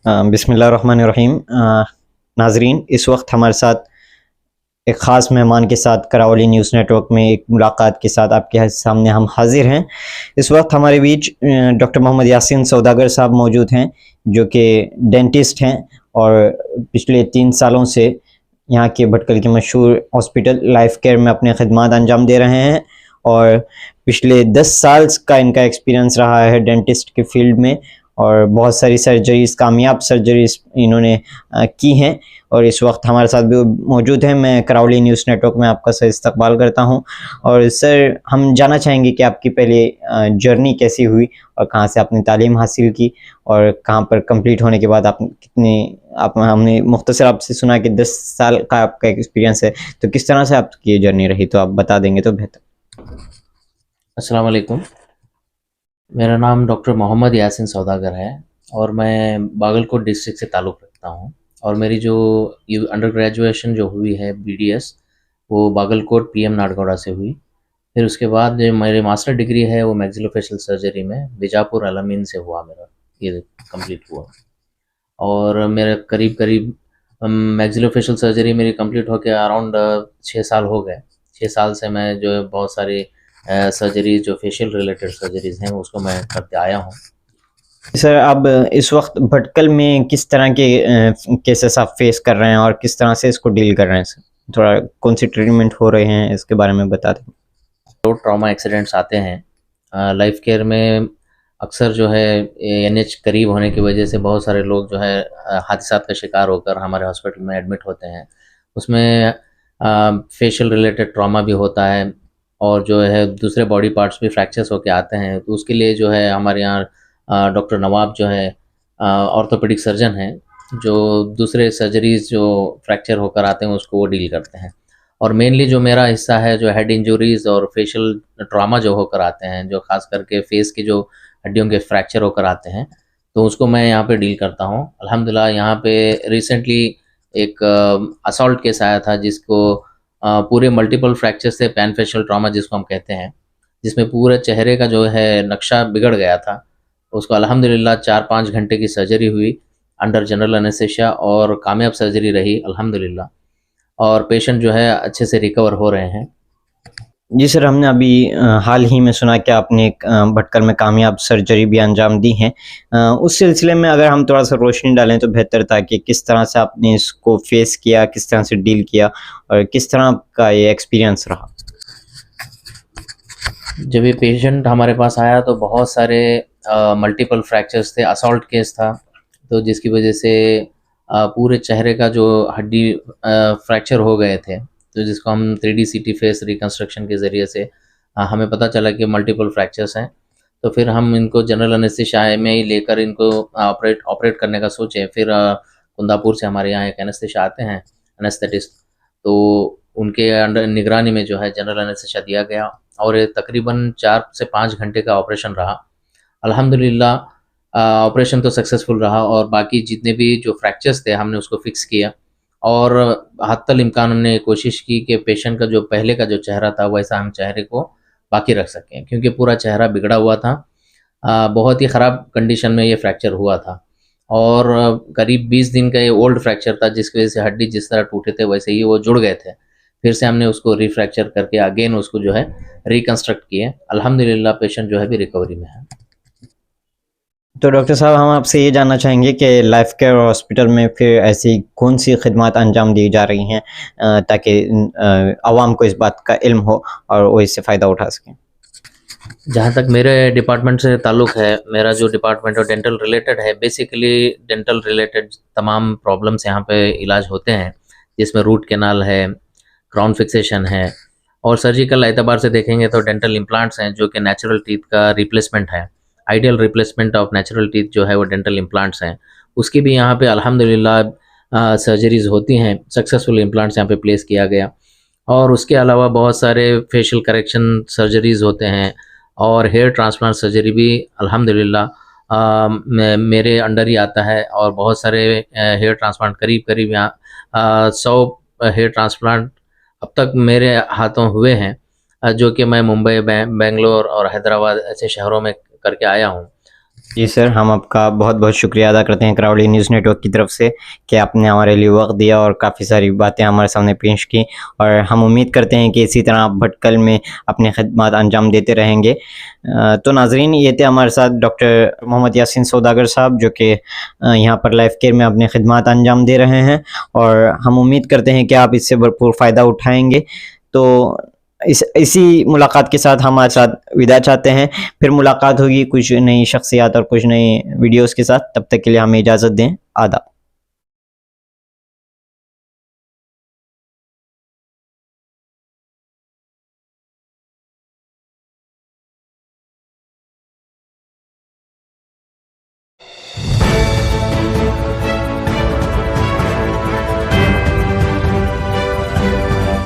बिस्मिल्लाहिर्रहमानिर्रहीम। नाज़रीन, इस वक्त हमारे साथ एक ख़ास मेहमान के साथ करावली न्यूज़ नेटवर्क में एक मुलाकात के साथ आपके सामने हम हाजिर हैं। इस वक्त हमारे बीच डॉक्टर मोहम्मद यासीन सौदागर साहब मौजूद हैं, जो कि डेंटिस्ट हैं और पिछले 3 सालों से यहाँ के भटकल के मशहूर हॉस्पिटल लाइफ केयर में अपने खिदमात अंजाम दे रहे हैं और पिछले 10 साल का इनका एक्सपीरियंस रहा है डेंटिस्ट के फील्ड में और बहुत सारी सर्जरीज़, कामयाब सर्जरीज़ इन्होंने की हैं और इस वक्त हमारे साथ भी मौजूद हैं। मैं करावली न्यूज़ नेटवर्क में आपका सर इस्तकबाल करता हूं और सर, हम जानना चाहेंगे कि आपकी पहले जर्नी कैसी हुई और कहां से आपने तालीम हासिल की और कहां पर कंप्लीट होने के बाद हमने मुख्तसर आपसे सुना कि 10 साल का आपका एक्सपीरियंस है, तो किस तरह से आपकी ये जर्नी रही, तो आप बता देंगे तो बेहतर। अस्सलाम वालेकुम। मेरा नाम डॉक्टर मोहम्मद यासीन सौदागर है और मैं बागलकोट डिस्ट्रिक्ट से ताल्लुक़ रखता हूँ और मेरी जो अंडर ग्रेजुएशन जो हुई है बीडीएस, वो बागलकोट पीएम नाडगौड़ा से हुई। फिर उसके बाद जो मेरी मास्टर डिग्री है वो मैक्सिलोफेशियल सर्जरी में बीजापुर अल-अमीन से हुआ, मेरा ये कंप्लीट हुआ। और मेरा करीब मैक्सिलोफेशियल सर्जरी मेरी कंप्लीट होकर अराउंड 6 साल हो गए। 6 साल से मैं जो है बहुत सारी सर्जरी जो फेशियल रिलेटेड सर्जरीज़ हैं उसको मैं करते आया हूँ। सर, अब इस वक्त भटकल में किस तरह के केसेस आप फेस कर रहे हैं और किस तरह से इसको डील कर रहे हैं सर? थोड़ा कौन सी ट्रीटमेंट हो रहे हैं इसके बारे में बता दें। रोड ट्रॉमा एक्सीडेंट्स आते हैं लाइफ केयर में अक्सर जो है एनएच करीब होने की वजह से बहुत सारे लोग जो है हादसात का शिकार होकर हमारे हॉस्पिटल में एडमिट होते हैं। उसमें फेशियल रिलेटेड ट्रॉमा भी होता है और जो है दूसरे बॉडी पार्ट्स भी फ्रैक्चर्स होके आते हैं, तो उसके लिए जो है हमारे यहाँ डॉक्टर नवाब जो है ऑर्थोपेडिक सर्जन हैं, जो दूसरे सर्जरीज़ जो फ्रैक्चर होकर आते हैं उसको वो डील करते हैं। और मेनली जो मेरा हिस्सा है जो हेड इंजरीज़ और फेशियल ट्रॉमा जो होकर आते हैं, जो ख़ास करके फेस के जो हड्डियों के फ्रैक्चर होकर आते हैं, तो उसको मैं यहाँ पे डील करता हूँ। अल्हम्दुलिल्लाह यहाँ पे रिसेंटली एक असॉल्ट केस आया था जिसको पूरे मल्टीपल फ्रैक्चर से पैन फेशियल ट्रॉमा जिसको हम कहते हैं, जिसमें पूरे चेहरे का जो है नक्शा बिगड़ गया था। उसको अल्हम्दुलिल्लाह 4-5 घंटे की सर्जरी हुई अंडर जनरल एनेस्थीसिया और कामयाब सर्जरी रही अल्हम्दुलिल्लाह, और पेशेंट जो है अच्छे से रिकवर हो रहे हैं। जी सर, हमने अभी हाल ही में सुना कि आपने एक भटकल में कामयाब सर्जरी भी अंजाम दी है। उस सिलसिले में अगर हम थोड़ा सा रोशनी डालें तो बेहतर था कि किस तरह से आपने इसको फेस किया, किस तरह से डील किया और किस तरह का ये एक्सपीरियंस रहा। जब ये पेशेंट हमारे पास आया तो बहुत सारे मल्टीपल फ्रैक्चर्स थे, असॉल्ट केस था, तो जिसकी वजह से पूरे चेहरे का जो हड्डी फ्रैक्चर हो गए थे, तो जिसको हम 3D CT फेस रिकंस्ट्रक्शन के ज़रिए से हमें पता चला कि मल्टीपल फ्रैक्चर्स हैं। तो फिर हम इनको जनरल एनेस्थीसिया में ही लेकर इनको ऑपरेट करने का सोचे। फिर कुंदापुर से हमारे यहाँ एक एनेस्थीसिया आते हैं, एनेस्थेटिस्ट, तो उनके अंडर निगरानी में जो है जनरल एनेस्थीसिया दिया गया और ये तकरीबन 4 से 5 घंटे का ऑपरेशन रहा। अल्हम्दुलिल्लाह ऑपरेशन तो सक्सेसफुल रहा और बाकी जितने भी जो फ्रैक्चर्स थे हमने उसको फिक्स किया और हत्तल इम्कान हमने कोशिश की कि पेशेंट का जो पहले का जो चेहरा था वैसा हम चेहरे को बाकी रख सकें, क्योंकि पूरा चेहरा बिगड़ा हुआ था। बहुत ही ख़राब कंडीशन में ये फ्रैक्चर हुआ था और करीब 20 दिन का ये ओल्ड फ्रैक्चर था, जिसकी वजह से हड्डी जिस तरह टूटे थे वैसे ही वो जुड़ गए थे। फिर से हमने उसको रिफ्रैक्चर करके अगेन उसको जो है रिकंस्ट्रक्ट किए। अल्हम्दुलिल्लाह पेशेंट जो है भी रिकवरी में है। तो डॉक्टर साहब, हम आपसे ये जानना चाहेंगे कि लाइफ केयर हॉस्पिटल में फिर ऐसी कौन सी खिदमत अंजाम दी जा रही हैं ताकि आवाम को इस बात का इल्म हो और वो इससे फ़ायदा उठा सकें। जहाँ तक मेरे डिपार्टमेंट से ताल्लुक़ है, मेरा जो डिपार्टमेंट और डेंटल रिलेटेड है, बेसिकली डेंटल रिलेटेड तमाम प्रॉब्लम्स यहाँ पे इलाज होते हैं, जिसमें रूट कैनाल है, क्राउन फिक्सेशन है और सर्जिकल एतबार से देखेंगे तो डेंटल इम्प्लांट्स हैं जो कि नेचुरल टीथ का रिप्लेसमेंट है। Ideal replacement of natural teeth जो है वो डेंटल इम्प्लांट्स हैं, उसकी भी यहाँ पे अल्हम्दुलिल्लाह सर्जरीज़ होती हैं। सक्सेसफुल इम्प्लांट्स यहाँ पे प्लेस किया गया और उसके अलावा बहुत सारे फेशियल करेक्शन सर्जरीज़ होते हैं और हेयर ट्रांसप्लांट सर्जरी भी अल्हम्दुलिल्लाह मेरे अंडर ही आता है और बहुत सारे हेयर ट्रांसप्लांट करीब यहाँ 100 हेयर ट्रांसप्लांट अब तक मेरे हाथों हुए हैं, जो कि मैं मुंबई, बेंगलोर और हैदराबाद ऐसे शहरों में करके आया हूँ। जी सर, हम आपका बहुत बहुत शुक्रिया अदा करते हैं करावली न्यूज़ नेटवर्क की तरफ से कि आपने हमारे लिए वक्त दिया और काफ़ी सारी बातें हमारे सामने पेश की, और हम उम्मीद करते हैं कि इसी तरह आप भटकल में अपनी खिदमत अंजाम देते रहेंगे। तो नाजरीन, ये थे हमारे साथ डॉक्टर मोहम्मद यासीन सौदागर साहब, जो कि यहाँ पर लाइफ केयर में अपनी खिदमत अंजाम दे रहे हैं, और हम उम्मीद करते हैं कि आप इससे भरपूर फ़ायदा उठाएँगे। तो इसी मुलाकात के साथ हमारे साथ विदा चाहते हैं। फिर मुलाकात होगी कुछ नई शख्सियत और कुछ नई वीडियोस के साथ। तब तक के लिए हमें इजाज़त दें। आदाब।